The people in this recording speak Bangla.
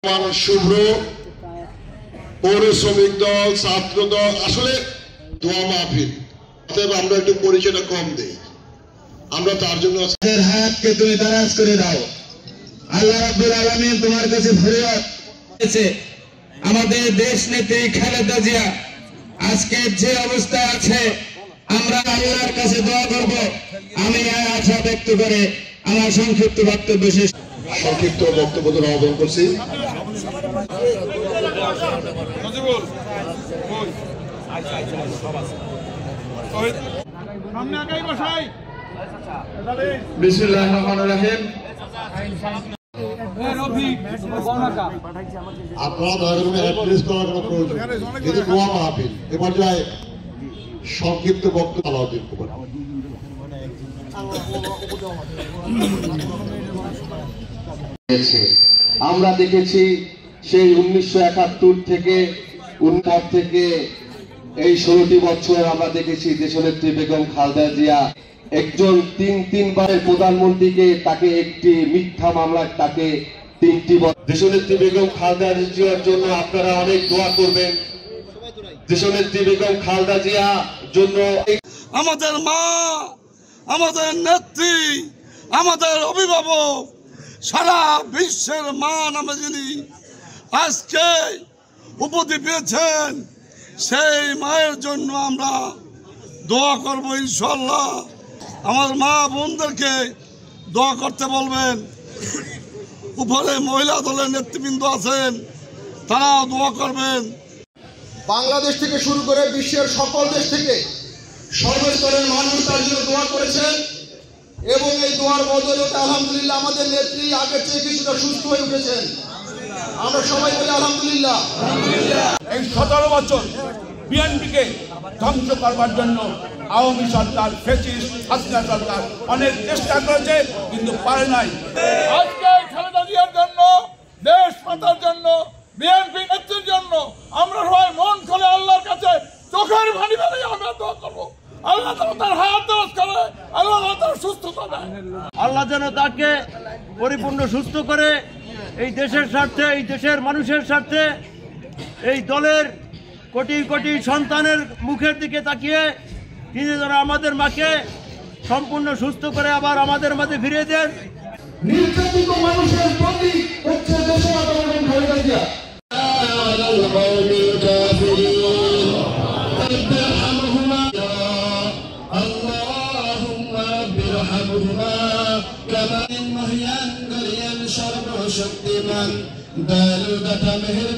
শুভ্র পৌর শ্রমিক দল ছাত্র দল আসলে দোয়া মাহফিল, অতএব আমরা একটু পরিচয়টা কম দেই। আমরা তার জন্য হাতকে তুমি দারাজ করে দাও। আল্লাহ রাব্বুল আলামিন তোমার কাছে ফরিয়াদ করেছে। আমাদের দেশ নেত্রী খালেদা জিয়া আজকে যে অবস্থা আছে, আমরা আল্লাহর কাছে দোয়া করব। আমি আশা ব্যক্ত করে আমার সংক্ষিপ্ত বক্তব্য আহ্বান করছি। বিসমিল্লাহির রহমানির রহিম। আপনারা এবার যায় সংক্ষিপ্ত বক্তব্য আমরা দেখেছি সেই 1971 থেকে এই 16টি বছর আমরা দেখেছি দেশনেত্রী বেগম খালেদা জিয়া একজন তিনবারের প্রধানমন্ত্রীকে তাকে একটি মিথ্যা মামলায় তাকে 3টি দেশনেত্রী বেগম খালেদা জিয়ার জন্য আপনারা অনেক দোয়া করবেন। দেশনেত্রী বেগম খালেদা জিয়া জন্য আমাদের মা, আমাদের নেত্রী, আমাদের অভিভাবক, সারা বিশ্বের মা নামে যিনি আজকে উপাধি পেয়েছেন, সেই মায়ের জন্য আমরা দোয়া করব ইনশাআল্লাহ। আমার মা বোনদেরকে দোয়া করতে বলবেন। উপরে মহিলা দলের নেতৃবৃন্দ আছেন, তারাও দোয়া করবেন। বাংলাদেশ থেকে শুরু করে বিশ্বের সকল দেশ থেকে সর্বস্তরের মানুষ তার জন্য দোয়া করেছেন এবং এই দোয়ার বদৌলতে আলহামদুলিল্লাহ আমাদের নেত্রী আগের থেকে কিছুটা সুস্থ হয়ে উঠেছেন। আমরা সবাই বলি আলহামদুলিল্লাহ। এই 17 বছর বিএনপিকে ধ্বংস করবার জন্য আওয়ামী সরকার, ফ্যাসিস্ট হাসিনা সরকার অনেক চেষ্টা করেছে, কিন্তু পারে নাই। আজকে খালেদা জিয়ার জন্য, দেশ মাতার জন্য, বিএনপি নেত্রীর জন্য আমরা সবাই মন খুলে আল্লাহর কাছে চোখের পানি ফেলে আমরা দোয়া করবো। আল্লাহ তার হায়াত দরাজ করে, আল্লাহ তার সুস্থতা দেয়। আল্লাহ যেন তাকে পরিপূর্ণ সুস্থ করে এই দেশের স্বার্থে, এই দেশের মানুষের স্বার্থে, এই দলের কোটি কোটি সন্তানের মুখের দিকে তাকিয়ে তিনি যেন আমাদের মাকে সম্পূর্ণ সুস্থ করে আবার আমাদের মাঝে ফিরিয়ে দেন। নির্যাতিত মানুষের প্রতি হচ্ছে দেশমাতা বেগম খালেদা জিয়া। শক্তিমান দয়ালু তথা মেহেরবান